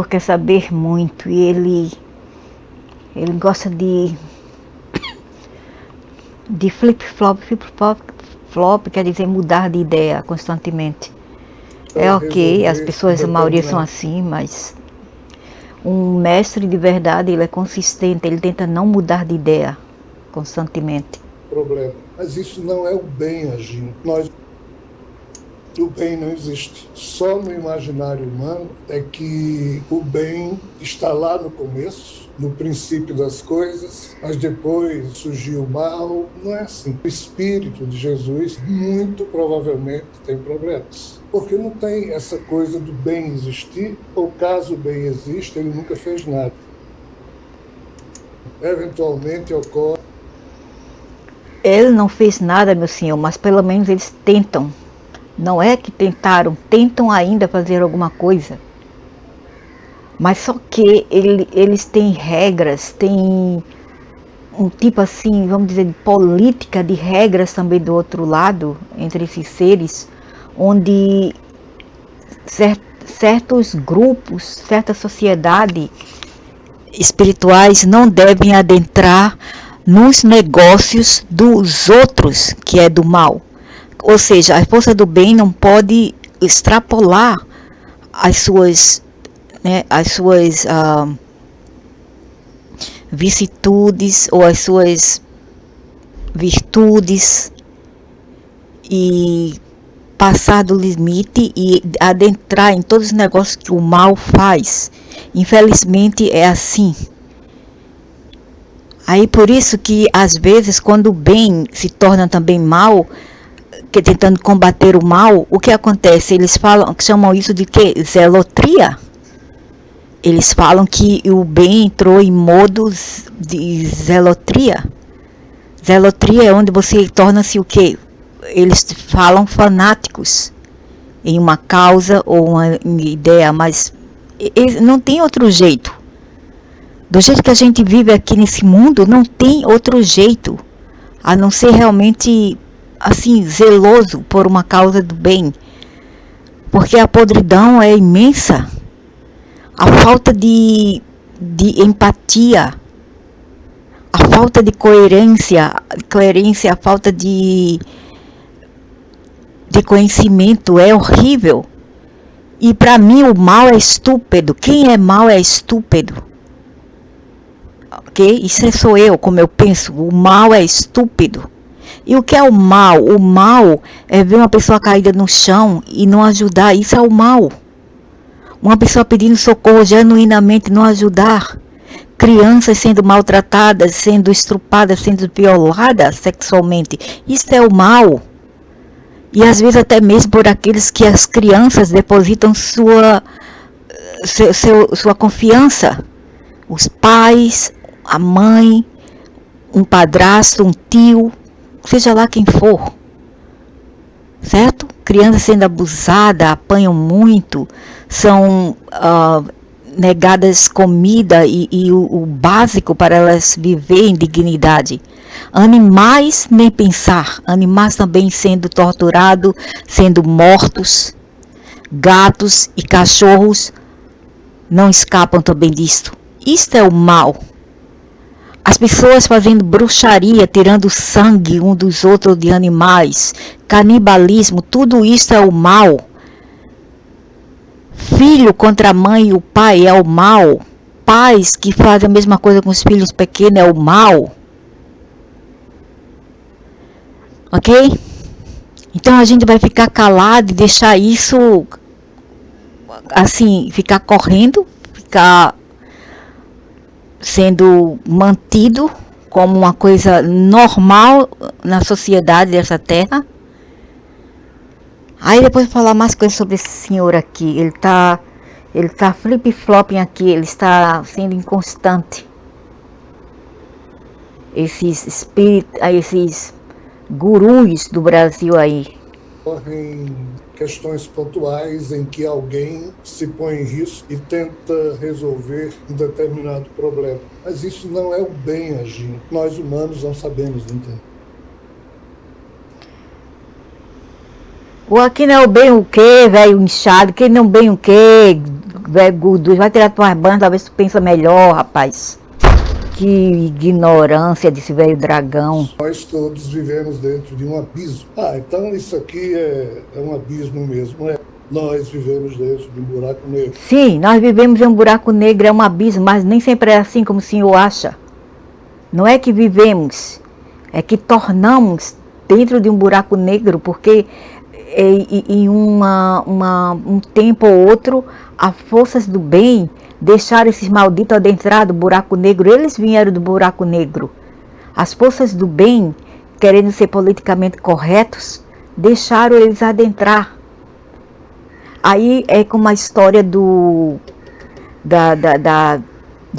quer saber muito e ele gosta de flip-flop, quer dizer mudar de ideia constantemente. É ok, as pessoas, a maioria são assim, mas um mestre de verdade, ele é consistente, ele tenta não mudar de ideia constantemente. Problema. Mas isso não é o bem agindo. O bem não existe. Só no imaginário humano é que o bem está lá no começo, no princípio das coisas, mas depois surgiu o mal. Não é assim. O Espírito de Jesus, muito provavelmente, tem problemas. Porque não tem essa coisa do bem existir, ou caso o bem exista, ele nunca fez nada. Eventualmente ocorre. Ele não fez nada, meu senhor, mas pelo menos eles tentam. Não é que tentam ainda fazer alguma coisa. Mas só que eles têm regras, têm um tipo assim, vamos dizer, de política de regras também do outro lado, entre esses seres, onde certos grupos, certa sociedade espirituais não devem adentrar nos negócios dos outros, que é do mal. Ou seja, a força do bem não pode extrapolar as suas vicissitudes ou as suas virtudes e passar do limite e adentrar em todos os negócios que o mal faz. Infelizmente é assim. Aí por isso que às vezes quando o bem se torna também mal, que tentando combater o mal, o que acontece? Eles chamam isso de quê? Zelotria. Eles falam que o bem entrou em modos de zelotria. Zelotria é onde você torna-se o quê? Eles falam fanáticos em uma causa ou uma ideia, mas não tem outro jeito. Do jeito que a gente vive aqui nesse mundo, não tem outro jeito, a não ser realmente assim, zeloso por uma causa do bem, porque a podridão é imensa, a falta de empatia, a falta de coerência, a falta de conhecimento é horrível. E para mim o mal é estúpido. Quem é mal é estúpido. Ok? Isso sou eu, como eu penso. O mal é estúpido. E o que é o mal? O mal é ver uma pessoa caída no chão e não ajudar. Isso é o mal. Uma pessoa pedindo socorro genuinamente não ajudar. Crianças sendo maltratadas, sendo estrupadas, sendo violadas sexualmente. Isso é o mal. E às vezes até mesmo por aqueles que as crianças depositam sua confiança. Os pais, a mãe, um padrasto, um tio, seja lá quem for, certo? Crianças sendo abusadas, apanham muito, são negadas comida e o básico para elas viverem em dignidade. Animais, nem pensar, animais também sendo torturados, sendo mortos, gatos e cachorros não escapam também disto. Isto é o mal. As pessoas fazendo bruxaria, tirando sangue um dos outros de animais, canibalismo, tudo isso é o mal. Filho contra a mãe e o pai é o mal. Pais que fazem a mesma coisa com os filhos pequenos é o mal. Ok? Então a gente vai ficar calado e deixar isso assim, ficar correndo, ficar sendo mantido como uma coisa normal na sociedade dessa terra. Aí depois falar mais coisas sobre esse senhor aqui. Ele tá flip-flopping aqui, ele está sendo inconstante. Esses gurus do Brasil aí. Ocorrem questões pontuais em que alguém se põe em risco e tenta resolver um determinado problema. Mas isso não é o bem agindo. Nós humanos não sabemos entender. O aqui não é o bem o quê, velho inchado? Que não bem o quê? velho gorducho, vai tirar tuas bandas, talvez tu pensa melhor, rapaz. Que ignorância desse velho dragão. Nós todos vivemos dentro de um abismo. Então isso aqui é um abismo mesmo, é? Nós vivemos dentro de um buraco negro. Sim, nós vivemos em um buraco negro, é um abismo, mas nem sempre é assim como o senhor acha. Não é que vivemos, é que tornamos dentro de um buraco negro, porque em um tempo ou outro, as forças do bem deixaram esses malditos adentrar do buraco negro. Eles vieram do buraco negro. As forças do bem, querendo ser politicamente corretos, deixaram eles adentrar. Aí é como a história do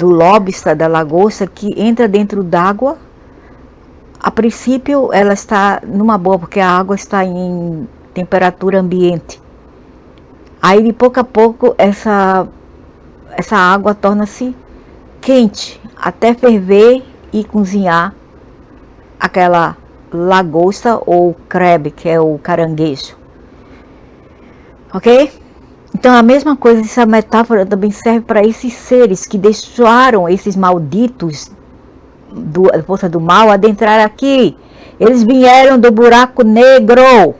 lobster, da lagosta, que entra dentro d'água. A princípio ela está numa boa, porque a água está em temperatura ambiente. Aí de pouco a pouco essa água torna-se quente, até ferver e cozinhar aquela lagosta ou crab, que é o caranguejo. Ok? Então a mesma coisa, essa metáfora também serve para esses seres que deixaram esses malditos da força do mal adentrar aqui. Eles vieram do buraco negro.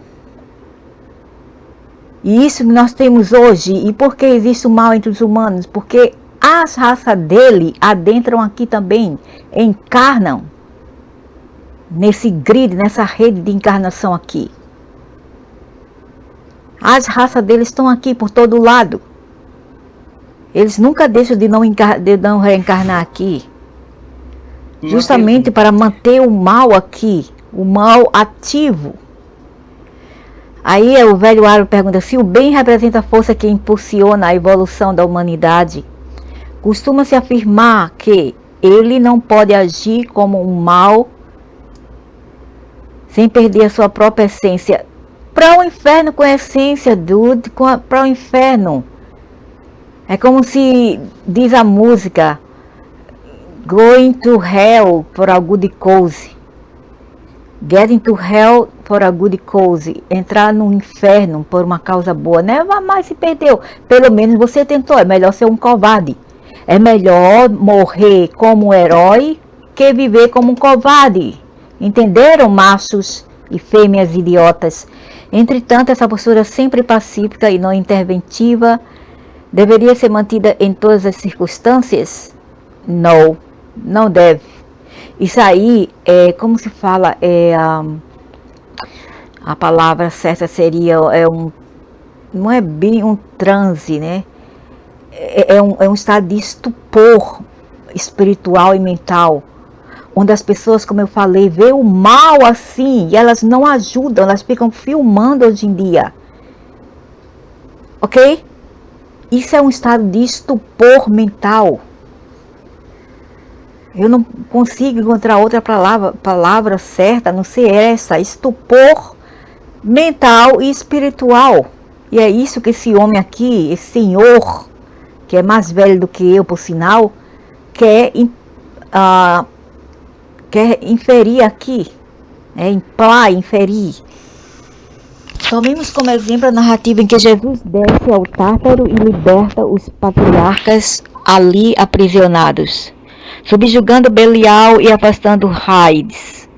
E isso que nós temos hoje. E por que existe o mal entre os humanos? Porque as raças dele adentram aqui também, encarnam nesse grid, nessa rede de encarnação aqui. As raças deles estão aqui por todo lado. Eles nunca deixam de não reencarnar aqui. Justamente para manter o mal aqui, o mal ativo. Aí o velho Aro pergunta: se o bem representa a força que impulsiona a evolução da humanidade, costuma-se afirmar que ele não pode agir como um mal sem perder a sua própria essência. Para o inferno com a essência, dude, para o inferno. É como se diz a música: going to hell for a good cause. Getting to hell for a good cause. Entrar no inferno por uma causa boa. Né? Mas se perdeu. Pelo menos você tentou. É melhor ser um covarde. É melhor morrer como um herói que viver como um covarde. Entenderam, machos e fêmeas idiotas? Entretanto, essa postura sempre pacífica e não interventiva deveria ser mantida em todas as circunstâncias? Não, não deve. Isso aí é, como se fala, a palavra certa seria, não é bem um transe, né? É um estado de estupor espiritual e mental, onde as pessoas, como eu falei, vê o mal assim e elas não ajudam, elas ficam filmando hoje em dia. Ok? Isso é um estado de estupor mental. Eu não consigo encontrar outra palavra certa, a não ser essa: estupor mental e espiritual. E é isso que esse homem aqui, esse senhor, que é mais velho do que eu, por sinal, quer inferir aqui, inferir. Tomemos como exemplo a narrativa em que Jesus desce ao Tártaro e liberta os patriarcas ali aprisionados, subjugando Belial e afastando Hades.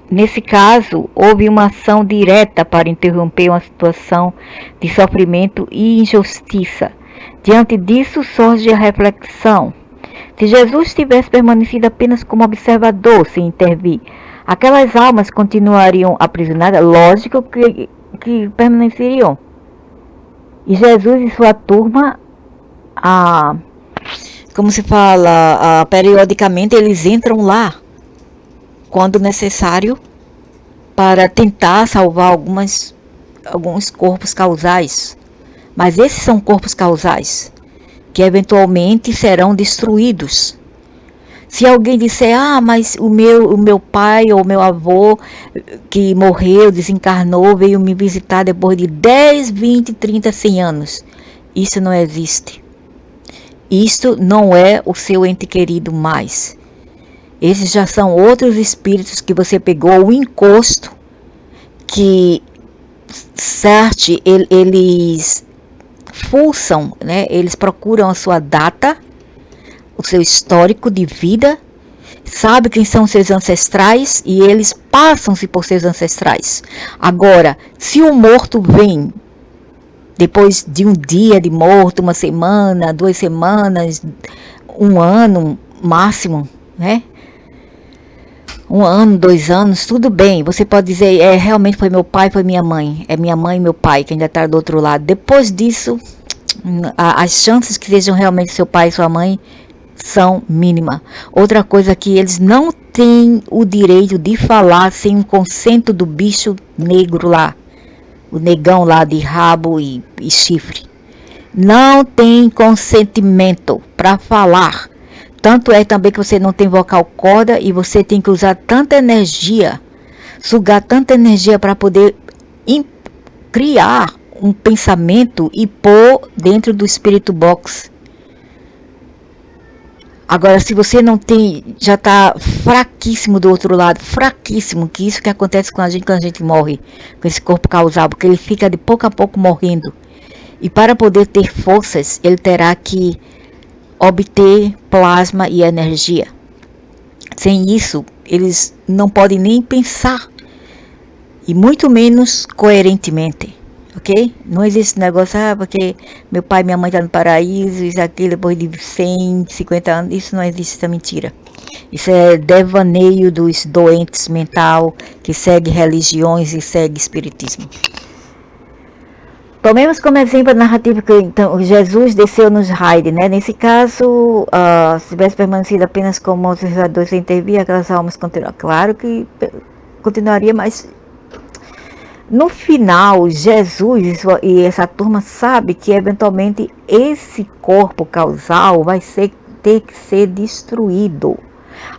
Nesse caso, houve uma ação direta para interromper uma situação de sofrimento e injustiça. Diante disso surge a reflexão: se Jesus tivesse permanecido apenas como observador, sem intervir, aquelas almas continuariam aprisionadas? Lógico que permaneceriam. E Jesus e sua turma, como se fala, periodicamente eles entram lá, quando necessário, para tentar salvar alguns corpos causais. Mas esses são corpos causais que eventualmente serão destruídos. Se alguém disser: mas o meu pai ou meu avô que morreu, desencarnou, veio me visitar depois de 10, 20, 30, 100 anos. Isso não existe. Isto não é o seu ente querido mais. Esses já são outros espíritos que você pegou o encosto, que eles fuçam, né? Eles procuram a sua data, o seu histórico de vida, sabe quem são seus ancestrais e eles passam-se por seus ancestrais. Agora, se o morto vem depois de um dia de morto, 1 semana, 2 semanas, 1 ano máximo, né? 1 ano, 2 anos, tudo bem. Você pode dizer, realmente foi meu pai, foi minha mãe. É minha mãe e meu pai que ainda está do outro lado. Depois disso, as chances que sejam realmente seu pai e sua mãe são mínimas. Outra coisa que eles não têm o direito de falar sem o consento do bicho negro lá. O negão lá de rabo e chifre. Não tem consentimento para falar. Tanto é também que você não tem vocal corda e você tem que usar tanta energia, sugar tanta energia para poder criar um pensamento e pôr dentro do Spirit Box. Agora, se você não tem, já está fraquíssimo do outro lado, fraquíssimo, que isso que acontece com a gente quando a gente morre, com esse corpo causal, porque ele fica de pouco a pouco morrendo. E para poder ter forças, ele terá que obter plasma e energia. Sem isso, eles não podem nem pensar, e muito menos coerentemente. Ok? Não existe negócio, porque meu pai e minha mãe estão no paraíso, isso aqui depois de 100, 50 anos, isso não existe, isso é mentira. Isso é devaneio dos doentes mental que segue religiões e segue espiritismo. Tomemos como exemplo a narrativa que então, Jesus desceu nos raios, né? Nesse caso, se tivesse permanecido apenas como observador sem intervir, aquelas almas continuariam. Claro que continuaria, mas no final, Jesus e essa turma sabe que eventualmente esse corpo causal vai ter que ser destruído.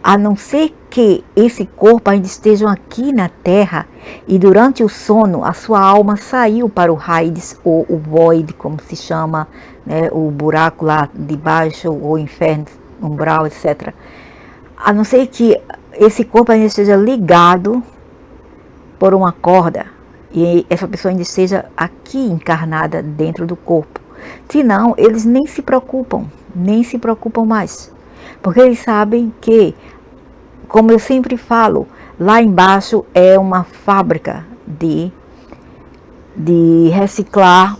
A não ser que esse corpo ainda esteja aqui na Terra e durante o sono a sua alma saiu para o Hades ou o Void, como se chama, né, o buraco lá de baixo, o inferno, umbral, etc. A não ser que esse corpo ainda esteja ligado por uma corda e essa pessoa ainda esteja aqui encarnada dentro do corpo. Senão, eles nem se preocupam mais. Porque eles sabem que, como eu sempre falo, lá embaixo é uma fábrica de reciclar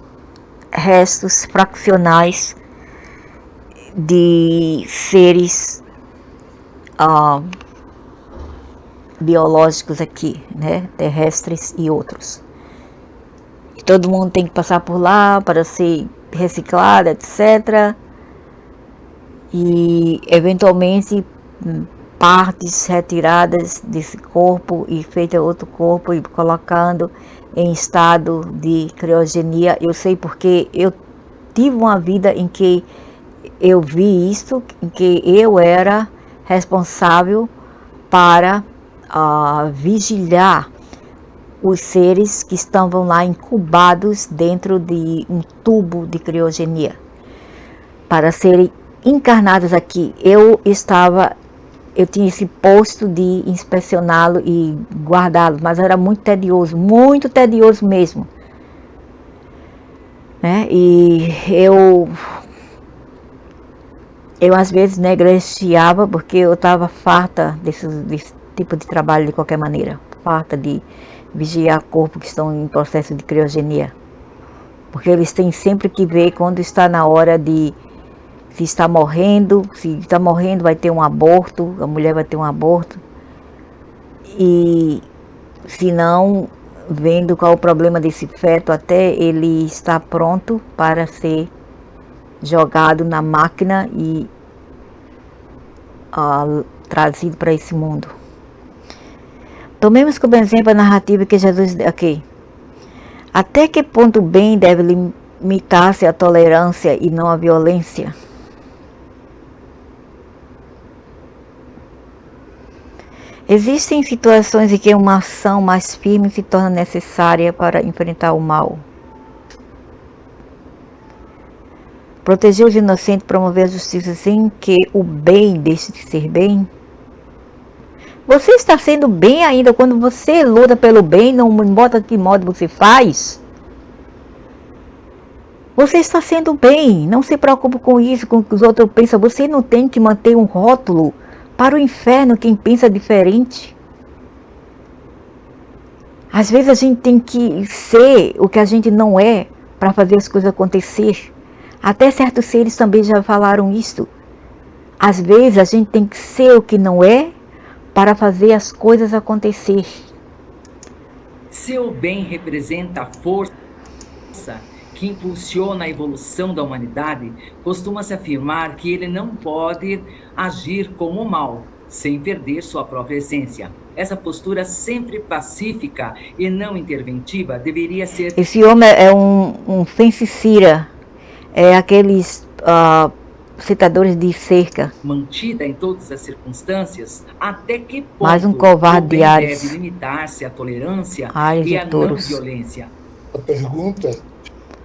restos fraccionais de seres biológicos aqui, né, terrestres e outros. E todo mundo tem que passar por lá para ser reciclado, etc. E eventualmente partes retiradas desse corpo e feita outro corpo e colocando em estado de criogenia. Eu sei porque eu tive uma vida em que eu vi isso, em que eu era responsável para vigiar os seres que estavam lá incubados dentro de um tubo de criogenia para serem encarnados aqui. Eu tinha esse posto de inspecioná-lo e guardá-lo, mas era muito tedioso mesmo, né? E eu às vezes negligenciava porque eu estava farta desse tipo de trabalho de qualquer maneira, farta de vigiar corpos que estão em processo de criogenia, porque eles têm sempre que ver quando está na hora de se está morrendo vai ter um aborto, a mulher vai ter um aborto, e se não, vendo qual o problema desse feto até ele estar pronto para ser jogado na máquina e trazido para esse mundo. Tomemos como exemplo a narrativa que Jesus... Ok. Até que ponto o bem deve limitar-se à tolerância e não à violência? Existem situações em que uma ação mais firme se torna necessária para enfrentar o mal. Proteger os inocentes, promover a justiça sem que o bem deixe de ser bem. Você está sendo bem ainda quando você luta pelo bem, não importa que modo você faz. Você está sendo bem, não se preocupe com isso, com o que os outros pensam. Você não tem que manter um rótulo para o inferno quem pensa diferente. Às vezes a gente tem que ser o que a gente não é para fazer as coisas acontecer. Até certos seres também já falaram isso. Às vezes a gente tem que ser o que não é para fazer as coisas acontecer. Seu bem representa a força que impulsiona a evolução da humanidade. Costuma-se afirmar que ele não pode agir como o mal, sem perder sua própria essência. Essa postura sempre pacífica e não interventiva deveria ser... Esse homem é um feiticeira, é aqueles citadores de cerca. Mantida em todas as circunstâncias, até que ponto Mais um covarde o bem de Ares. deve limitar-se à tolerância Ares e de à não touros. violência. A pergunta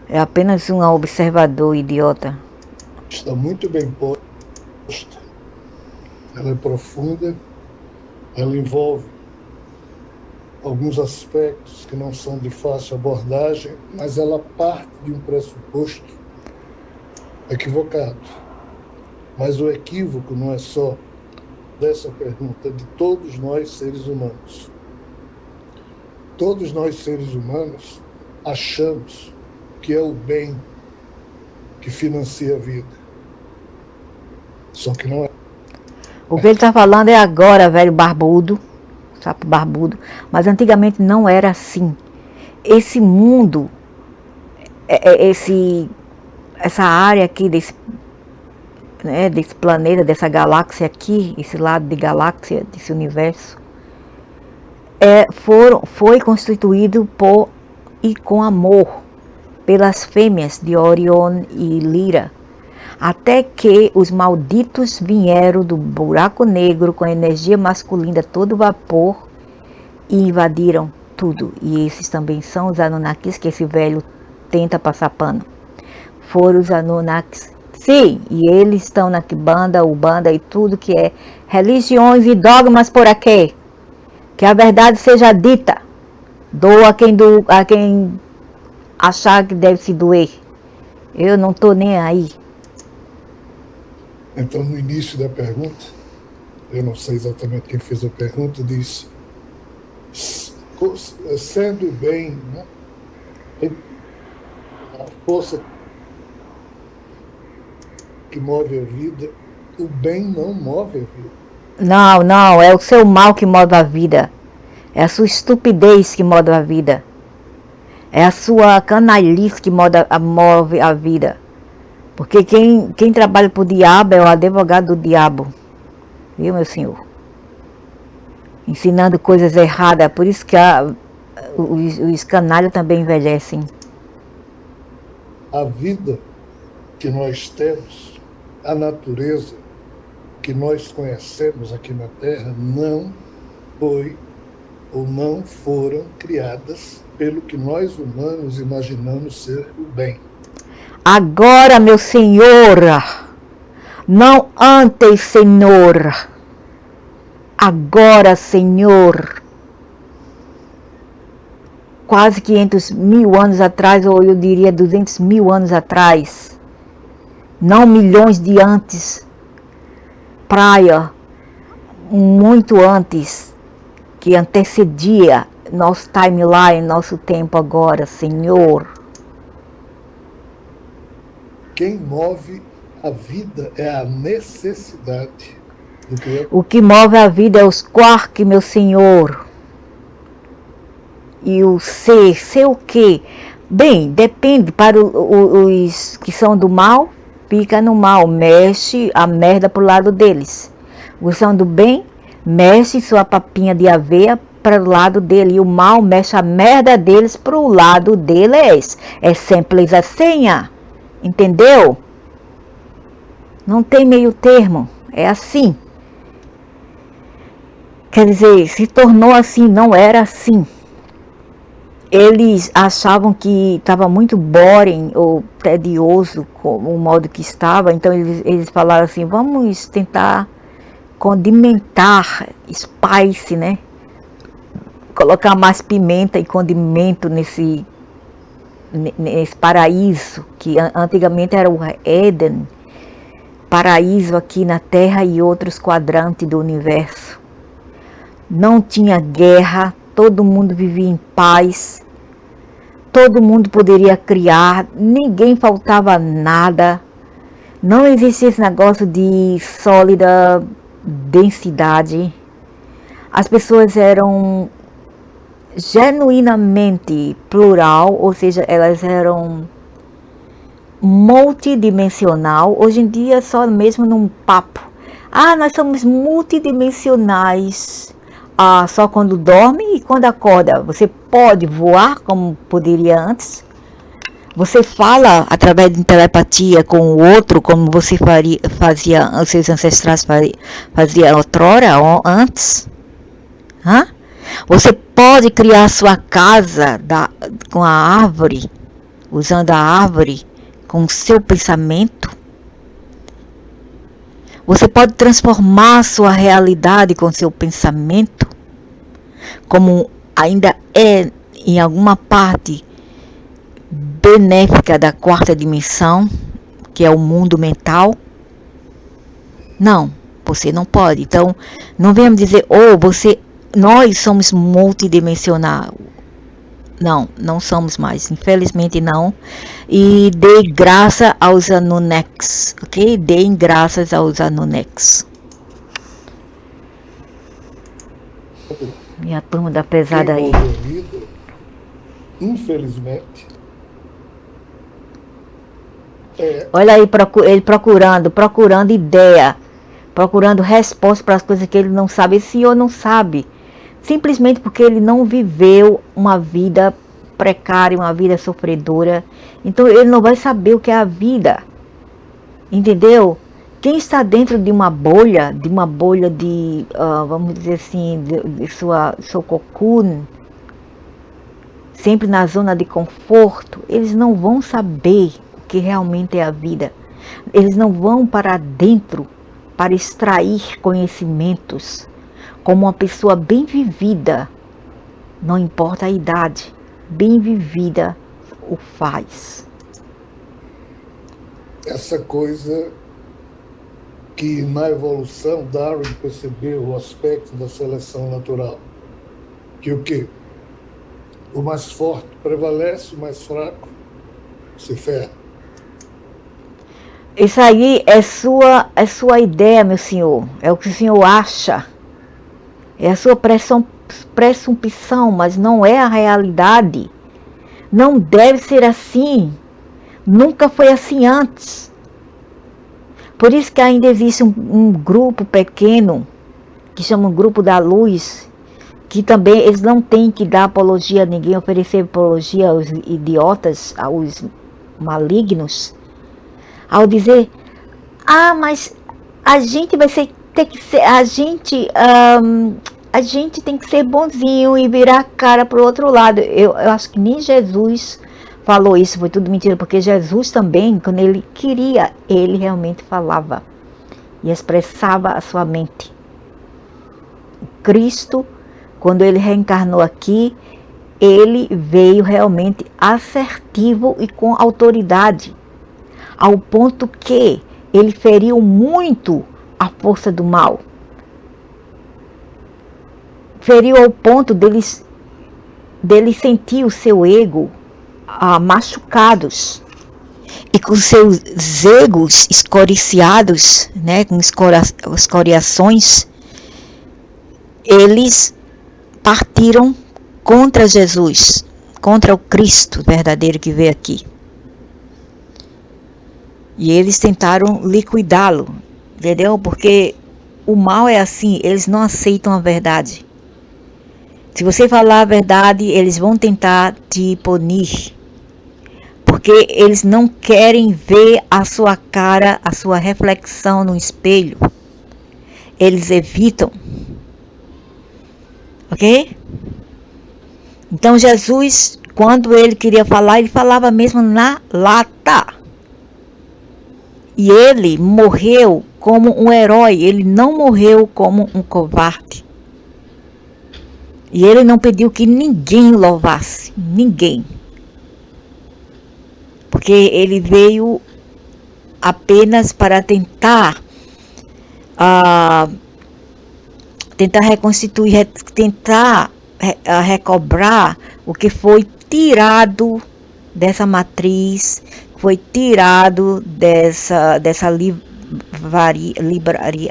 É apenas um observador idiota. está muito bem posta. Ela é profunda, ela envolve alguns aspectos que não são de fácil abordagem, mas ela parte de um pressuposto equivocado. Mas o equívoco não é só dessa pergunta, é de todos nós seres humanos. Todos nós seres humanos achamos que é o bem que financia a vida. Só que não é. O que ele está falando é agora, velho barbudo, sapo barbudo. Mas antigamente não era assim. Esse mundo, essa área aqui desse planeta, dessa galáxia aqui, esse lado de galáxia, desse universo, foi constituído por e com amor pelas fêmeas de Orion e Lira, até que os malditos vieram do buraco negro com energia masculina a todo vapor e invadiram tudo. E esses também são os Anunnakis que esse velho tenta passar pano. Foram os Anunnakis. Sim, e eles estão na Kibanda, Ubanda e tudo que é religiões e dogmas por aqui. Que a verdade seja dita. Doa a quem achar que deve se doer. Eu não estou nem aí. Então, no início da pergunta, eu não sei exatamente quem fez a pergunta, disse, sendo bem, né, a força que move a vida, o bem não move a vida. Não, é o seu mal que move a vida. É a sua estupidez que move a vida. É a sua canalice que move a vida. Porque quem trabalha para o diabo é o advogado do diabo. Viu, meu senhor? Ensinando coisas erradas. Por isso que os canalhas também envelhecem. A vida que nós temos, a natureza que nós conhecemos aqui na Terra, não foi ou não foram criadas pelo que nós humanos imaginamos ser o bem. Agora, meu senhor, não antes, senhor. Agora, senhor. Quase 500 mil anos atrás, ou eu diria 200 mil anos atrás. Não milhões de antes. Praia, muito antes, que antecedia nosso timeline, nosso tempo agora, senhor. Quem move a vida é a necessidade do Criador. O que move a vida é os quarks, meu senhor. E o ser o quê? Bem, depende. Para os que são do mal, fica no mal, mexe a merda pro lado deles. Os que são do bem, mexe sua papinha de aveia para o lado dele. E o mal mexe a merda deles pro lado deles. É simples assim, entendeu? Não tem meio termo, é assim. Quer dizer, se tornou assim, não era assim. Eles achavam que estava muito boring ou tedioso como o modo que estava, então eles falaram assim, vamos tentar condimentar, spice, né? Colocar mais pimenta e condimento nesse paraíso, que antigamente era o Éden, paraíso aqui na Terra e outros quadrantes do universo. Não tinha guerra, todo mundo vivia em paz, todo mundo poderia criar, ninguém faltava nada, não existia esse negócio de sólida densidade. As pessoas eram genuinamente plural, ou seja, elas eram multidimensional. Hoje em dia, só mesmo num papo. Nós somos multidimensionais. Só quando dorme e quando acorda. Você pode voar como poderia antes. Você fala através de telepatia com o outro, como você fazia, os seus ancestrais faziam outrora ou antes. Você pode criar sua casa com a árvore, usando a árvore, com o seu pensamento. Você pode transformar a sua realidade com seu pensamento, como ainda é em alguma parte benéfica da quarta dimensão, que é o mundo mental. Não, você não pode. Então, não venha me dizer, nós somos multidimensionais. Não, não somos mais, infelizmente não. E dê graça aos Anunnakis, ok? Deem graças aos Anunnakis. Minha turma da pesada aí. Infelizmente. Olha aí, ele procurando ideia, procurando resposta para as coisas que ele não sabe. Esse senhor não sabe. Simplesmente porque ele não viveu uma vida precária, uma vida sofredora. Então ele não vai saber o que é a vida. Entendeu? Quem está dentro de uma bolha de, vamos dizer assim, de seu cocoon, sempre na zona de conforto, eles não vão saber o que realmente é a vida. Eles não vão para dentro para extrair conhecimentos. Como uma pessoa bem vivida, não importa a idade, bem vivida o faz. Essa coisa que na evolução Darwin percebeu o aspecto da seleção natural. Que o quê? O mais forte prevalece, o mais fraco se ferra. Isso aí é sua ideia, meu senhor. É o que o senhor acha. É a sua presunção, mas não é a realidade. Não deve ser assim. Nunca foi assim antes. Por isso que ainda existe um grupo pequeno, que chama o Grupo da Luz, que também eles não têm que dar apologia a ninguém, oferecer apologia aos idiotas, aos malignos, ao dizer, mas a gente vai ter que ser, a gente tem que ser bonzinho e virar a cara para o outro lado. Eu acho que nem Jesus falou isso, foi tudo mentira, porque Jesus também, quando ele queria, ele realmente falava e expressava a sua mente. O Cristo, quando ele reencarnou aqui, ele veio realmente assertivo e com autoridade, ao ponto que ele feriu muito a força do mal. Feriu ao ponto dele sentir o seu ego machucados. E com seus egos escoriciados, né, com escoriações, eles partiram contra Jesus, contra o Cristo verdadeiro que veio aqui. E eles tentaram liquidá-lo, entendeu? Porque o mal é assim, eles não aceitam a verdade. Se você falar a verdade, eles vão tentar te punir. Porque eles não querem ver a sua cara, a sua reflexão no espelho. Eles evitam. Ok? Então Jesus, quando ele queria falar, ele falava mesmo na lata. E ele morreu como um herói, ele não morreu como um covarde. E ele não pediu que ninguém louvasse, ninguém. porque ele veio apenas para tentar reconstituir, tentar recobrar o que foi tirado dessa matriz, foi tirado dessa livraria,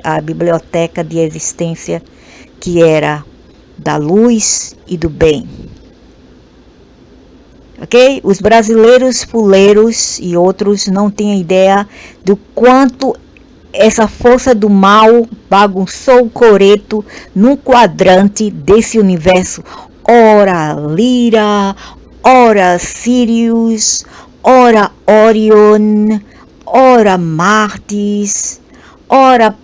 a biblioteca de existência, que era da luz e do bem. Ok? Os brasileiros fuleiros e outros não têm ideia do quanto essa força do mal bagunçou o coreto num quadrante desse universo. Ora Lira, ora Sirius, ora Orion, ora Martes, ora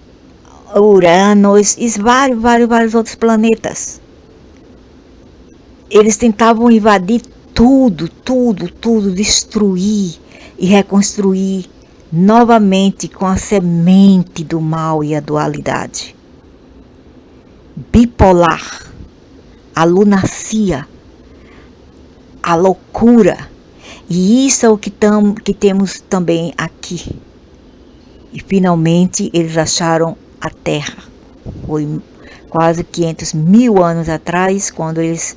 Uranus e vários outros planetas. Eles tentavam invadir tudo, destruir e reconstruir novamente com a semente do mal e a dualidade. Bipolar, a lunacia, a loucura. E isso é o que temos também aqui. E finalmente eles acharam a Terra. Foi quase 500 mil anos atrás, quando eles,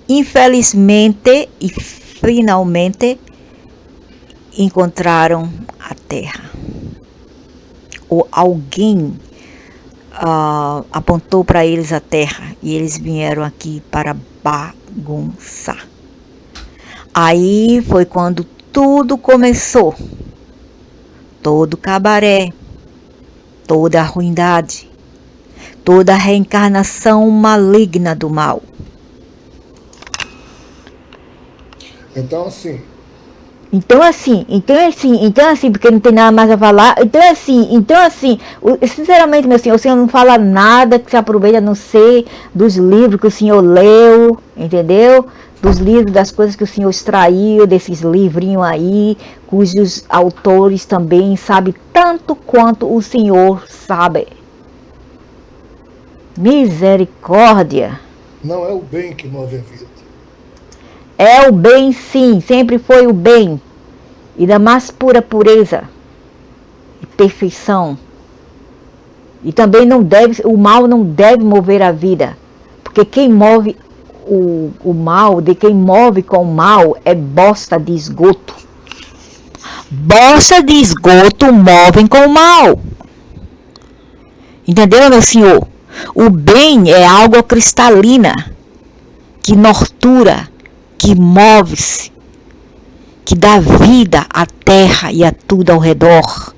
infelizmente e finalmente, encontraram a Terra. Ou alguém apontou para eles a Terra e eles vieram aqui para bagunçar. Aí foi quando tudo começou. Todo cabaré, toda a ruindade, toda a reencarnação maligna do mal. Então assim, porque não tem nada mais a falar. Então assim, sinceramente, meu senhor, o senhor não fala nada que se aproveita, a não ser dos livros que o senhor leu, entendeu? Dos livros, das coisas que o senhor extraiu desses livrinhos aí, cujos autores também sabem tanto quanto o senhor sabe. Misericórdia. não é o bem que move a vida. É o bem, sim, sempre foi o bem. E da mais pura pureza e perfeição. E também o mal não deve mover a vida. Porque quem move o mal, de quem move com o mal, é bosta de esgoto. Bosta de esgoto movem com o mal. Entendeu, meu senhor? O bem é água cristalina, que nortura, que move-se, que dá vida à terra e a tudo ao redor.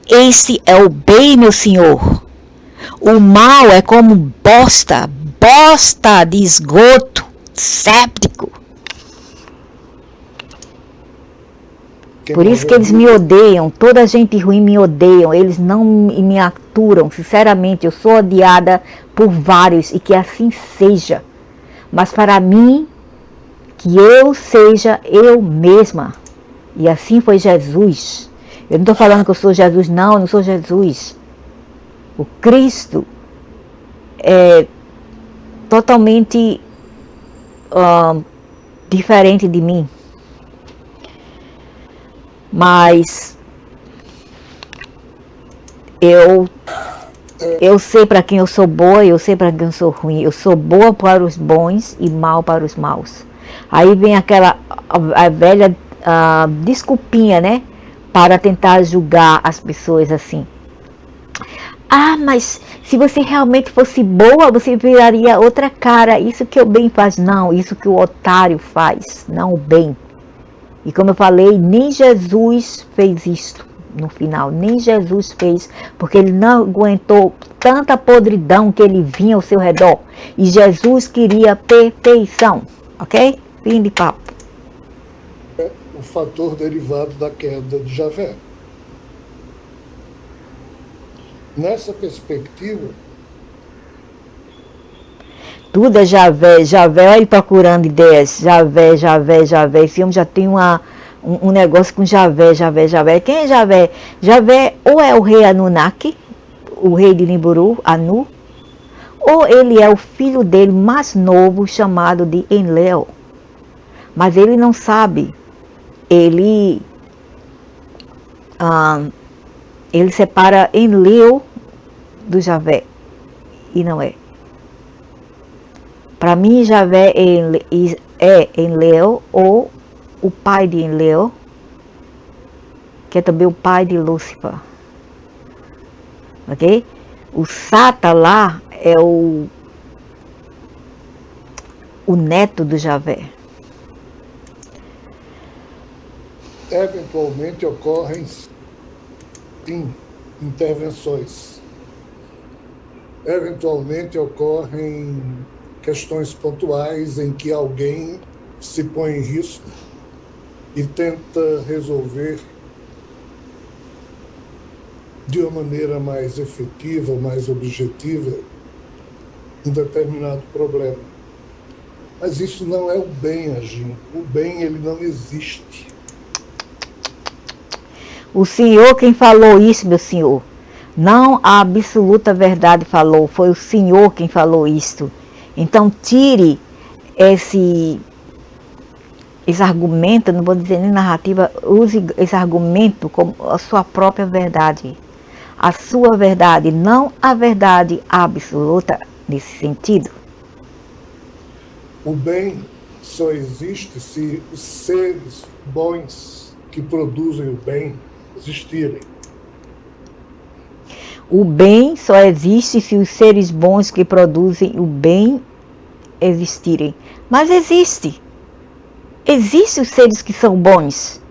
Esse é o bem, meu senhor. O mal é como bosta de esgoto séptico. Por isso que eles me odeiam, toda gente ruim me odeiam, eles não me aturam, sinceramente, eu sou odiada por vários e que assim seja. Mas para mim, que eu seja eu mesma. E assim foi Jesus. Eu não estou falando que eu sou Jesus, não, eu não sou Jesus. O Cristo é totalmente diferente de mim. Mas eu sei para quem eu sou boa e eu sei para quem eu sou ruim. Eu sou boa para os bons e mal para os maus. Aí vem a velha desculpinha, né? Para tentar julgar as pessoas assim. Ah, mas se você realmente fosse boa, você viraria outra cara. Isso que o bem faz, não. Isso que o otário faz, não o bem. E como eu falei, nem Jesus fez isso no final. Nem Jesus fez, porque ele não aguentou tanta podridão que ele vinha ao seu redor. E Jesus queria perfeição, ok? Fim de papo. É o fator derivado da queda de Javé. Nessa perspectiva, tudo é Javé, olha ele procurando ideias, Javé, esse homem já tem um negócio com Javé, quem é Javé? Javé ou é o rei Anunnaki, o rei de Nibiru, Anu, ou ele é o filho dele mais novo, chamado de Enlil, mas ele não sabe, ele ele separa Enlil do Javé, e não é. Para mim, Javé é Enlil, ou o pai de Enlil, que é também o pai de Lúcifer. Ok? O Sata lá é o neto do Javé. Eventualmente ocorrem, sim, intervenções. Eventualmente ocorrem questões pontuais em que alguém se põe em risco e tenta resolver de uma maneira mais efetiva, mais objetiva, um determinado problema. Mas isso não é o bem agindo. O bem, ele não existe. O Senhor quem falou isso, meu Senhor. Não a absoluta verdade falou, foi o Senhor quem falou isso. Então tire esse argumento, não vou dizer nem narrativa, use esse argumento como a sua própria verdade. A sua verdade, não a verdade absoluta nesse sentido. O bem só existe se os seres bons que produzem o bem existirem. O bem só existe se os seres bons que produzem o bem existirem. Mas existe. Existem os seres que são bons.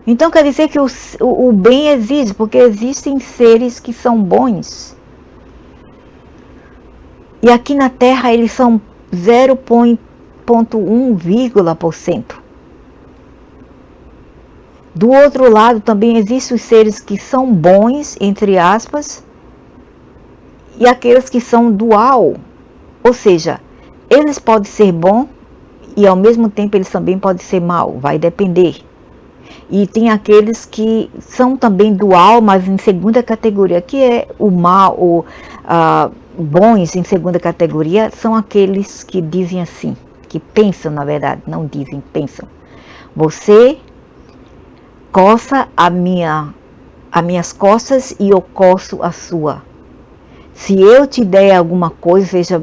Então quer dizer que o bem existe, porque existem seres que são bons. E aqui na Terra eles são 0,1%. Do outro lado também existem os seres que são bons, entre aspas, e aqueles que são dual. Ou seja, eles podem ser bons e ao mesmo tempo eles também podem ser mal, vai depender. E tem aqueles que são também dual, mas em segunda categoria, que é o mal, bons em segunda categoria, são aqueles que dizem assim, que pensam na verdade, não dizem, pensam. Você coça as minhas costas e eu coço a sua. Se eu te der alguma coisa, seja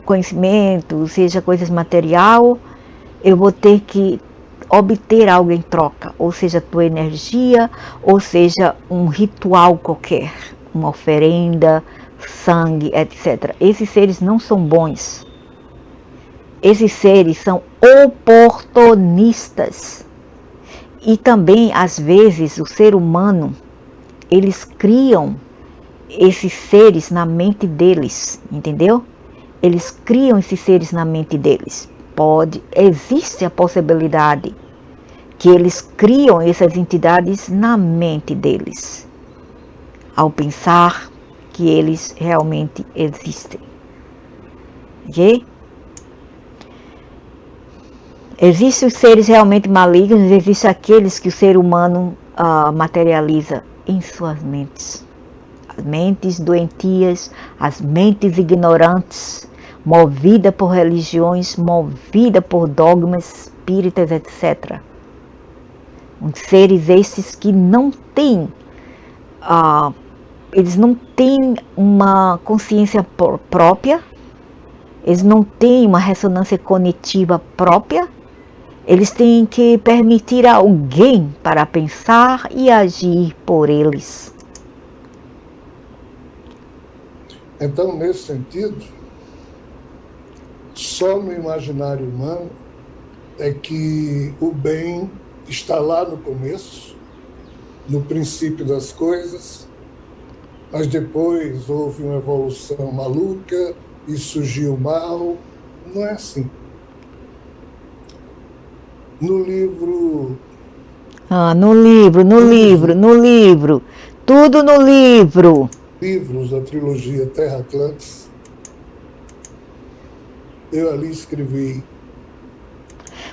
conhecimento, seja coisas material, eu vou ter que obter algo em troca, ou seja, tua energia, ou seja, um ritual qualquer, uma oferenda, sangue, etc. Esses seres não são bons. Esses seres são oportunistas. E também, às vezes, o ser humano, eles criam esses seres na mente deles, entendeu? Eles criam esses seres na mente deles. Existe a possibilidade que eles criam essas entidades na mente deles, ao pensar que eles realmente existem. Ok? Existem os seres realmente malignos, existem aqueles que o ser humano materializa em suas mentes. As mentes doentias, as mentes ignorantes, movida por religiões, movida por dogmas espíritas, etc. Seres esses que não têm, eles não têm uma consciência própria, eles não têm uma ressonância cognitiva própria, eles têm que permitir a alguém para pensar e agir por eles. Então, nesse sentido, só no imaginário humano é que o bem está lá no começo, no princípio das coisas, mas depois houve uma evolução maluca e surgiu o mal. Não é assim. No livro... No livro. Tudo no livro. Livros da trilogia Terra Atlantis, eu ali escrevi.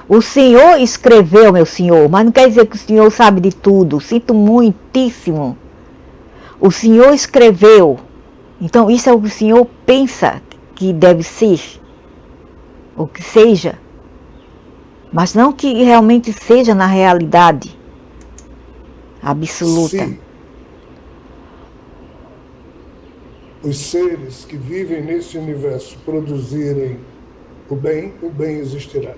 O Senhor escreveu, meu Senhor, mas não quer dizer que o Senhor sabe de tudo. Sinto muitíssimo. O Senhor escreveu. Então isso é o que o Senhor pensa que deve ser. O que seja. Mas não que realmente seja na realidade. absoluta. Se os seres que vivem nesse universo produzirem o bem existirá.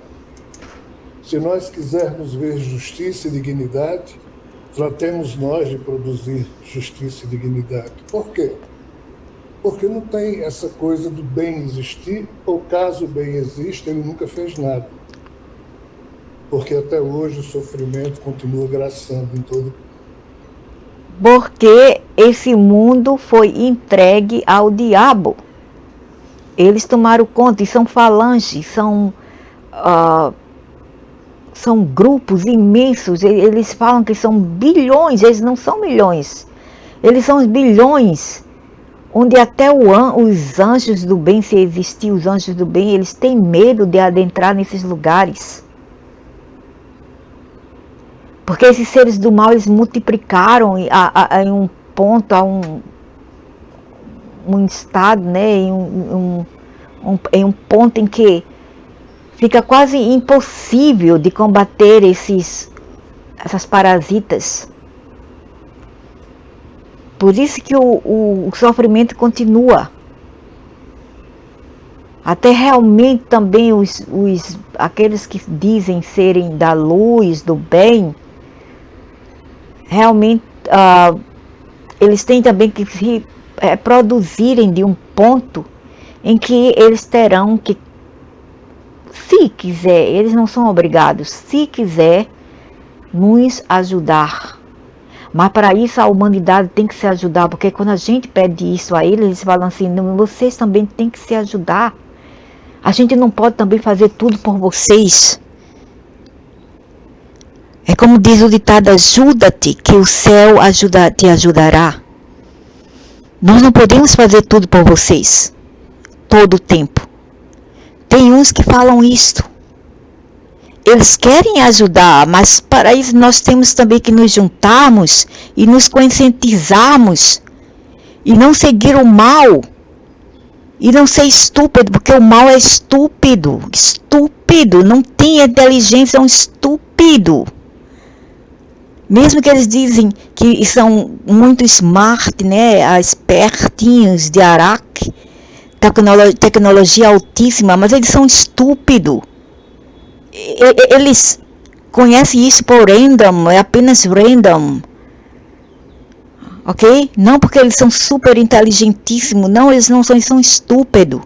Se nós quisermos ver justiça e dignidade, tratemos nós de produzir justiça e dignidade. Por quê? Porque não tem essa coisa do bem existir, ou caso o bem exista, ele nunca fez nada. Porque até hoje o sofrimento continua graçando em todo. Porque esse mundo foi entregue ao diabo. Eles tomaram conta, e são falanges, são grupos imensos. Eles falam que são bilhões, eles não são milhões. Eles são os bilhões, onde até os anjos do bem, se existir os anjos do bem, eles têm medo de adentrar nesses lugares. Porque esses seres do mal, eles multiplicaram em um ponto, a um estado, né, em um ponto em que fica quase impossível de combater essas parasitas. Por isso que o sofrimento continua. Até realmente também aqueles que dizem serem da luz, do bem, realmente eles têm também que se produzirem de um ponto em que eles terão que, se quiser, eles não são obrigados, se quiser, nos ajudar. Mas para isso a humanidade tem que se ajudar, porque quando a gente pede isso a eles falam assim, vocês também têm que se ajudar. A gente não pode também fazer tudo por vocês. É como diz o ditado, ajuda-te, que o céu te ajudará. Nós não podemos fazer tudo por vocês, todo o tempo. Tem uns que falam isto. Eles querem ajudar, mas para isso nós temos também que nos juntarmos e nos conscientizarmos e não seguir o mal e não ser estúpido, porque o mal é estúpido, não tem inteligência, é um estúpido. Mesmo que eles dizem que são muito smart, né, espertinhos de Araque, tecnologia altíssima, mas eles são estúpidos. Eles conhecem isso por random, é apenas random, ok? Não porque eles são super inteligentíssimos, não, eles não são, eles são estúpidos.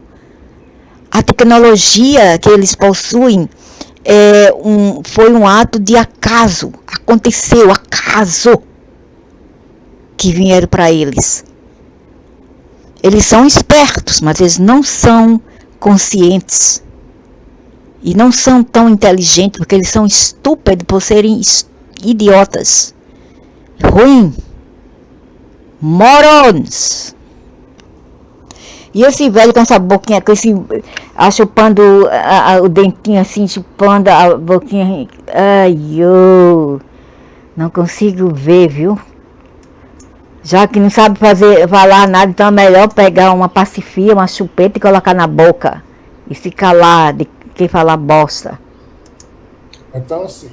A tecnologia que eles possuem foi um ato de acaso, aconteceu, acaso, que vieram para eles. Eles são espertos, mas eles não são conscientes. E não são tão inteligentes, porque eles são estúpidos por serem idiotas. Ruim. Morons. E esse velho com essa boquinha, chupando o dentinho assim, chupando a boquinha. Ai, eu não consigo ver, viu? Já que não sabe falar nada, então é melhor pegar uma pacifia, uma chupeta e colocar na boca. E se calar de quem falar bosta. Então assim.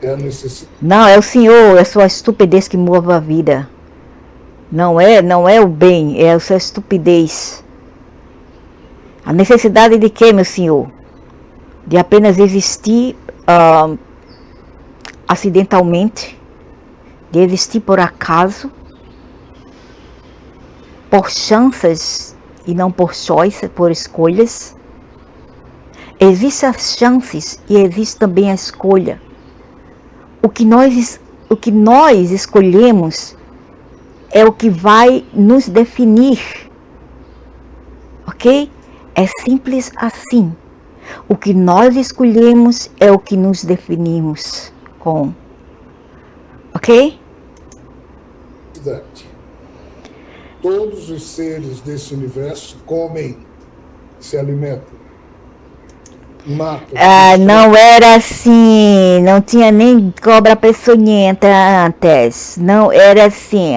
É a necessidade. Não, é o Senhor, é sua estupidez que move a vida. Não é o bem, é a sua estupidez. A necessidade de quê, meu Senhor? De apenas existir acidentalmente, de existir por acaso, por chances e não por choice, por escolhas. Existem as chances e existe também a escolha. O que nós escolhemos é o que vai nos definir, ok? É simples assim. O que nós escolhemos é o que nos definimos com, ok? Todos os seres desse universo comem, se alimentam, matam. Não era assim, não tinha nem cobra peçonhenta antes, não era assim.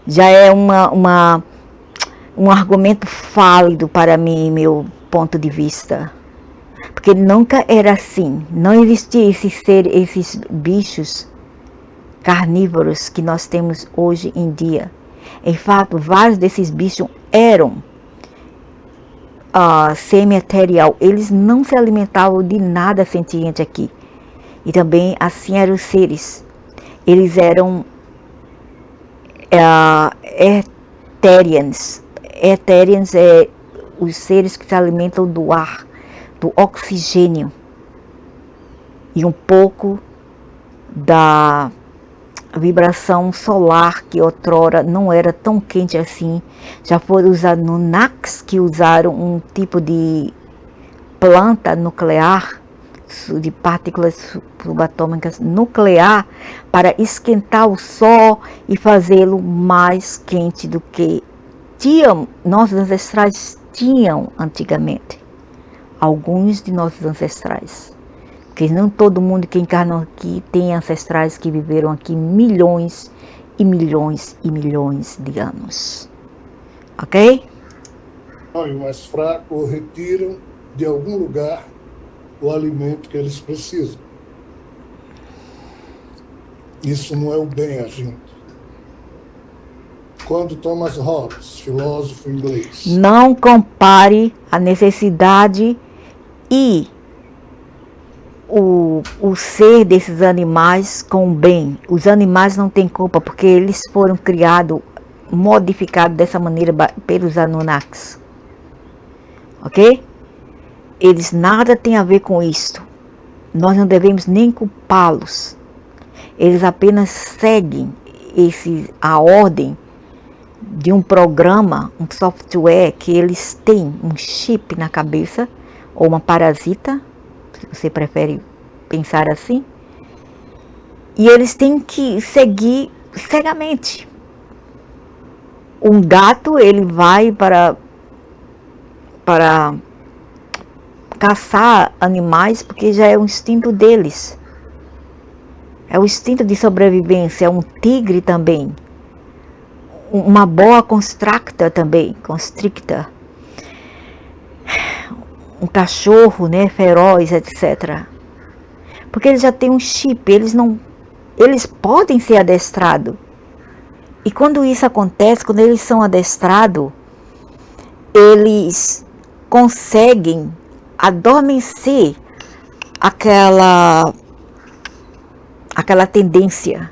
Já é um argumento válido para mim, meu ponto de vista. Porque nunca era assim. Não existia esses bichos carnívoros que nós temos hoje em dia. Em fato, vários desses bichos eram semi-material. Eles não se alimentavam de nada sentiente aqui. E também assim eram os seres. Eles eram Ethereans. Ethereans é os seres que se alimentam do ar, do oxigênio e um pouco da vibração solar, que outrora não era tão quente assim. Já foram usados no Nax, que usaram um tipo de planta nuclear, de partículas subatômicas nuclear, para esquentar o Sol e fazê-lo mais quente do que nossos ancestrais tinham antigamente. Alguns de nossos ancestrais. Porque não todo mundo que encarnou aqui tem ancestrais que viveram aqui milhões e milhões e milhões de anos. Ok? E mais fraco retiram de algum lugar o alimento que eles precisam. Isso não é o bem agindo. Quando Thomas Hobbes, filósofo inglês... Não compare a necessidade e o ser desses animais com o bem. Os animais não têm culpa, porque eles foram criados, modificados dessa maneira pelos Anunnakis. Ok? Eles nada têm a ver com isto. Nós não devemos nem culpá-los. Eles apenas seguem a ordem de um programa, um software que eles têm, um chip na cabeça, ou uma parasita, se você prefere pensar assim, e eles têm que seguir cegamente. Um gato, ele vai para caçar animais, porque já é o instinto deles. É o instinto de sobrevivência. É um tigre também. Uma boa constrictor também. Constrictor. Um cachorro, né, feroz, etc. Porque eles já têm um chip. Eles podem ser adestrados. E quando isso acontece, quando eles são adestrados, eles conseguem adormecer aquela tendência.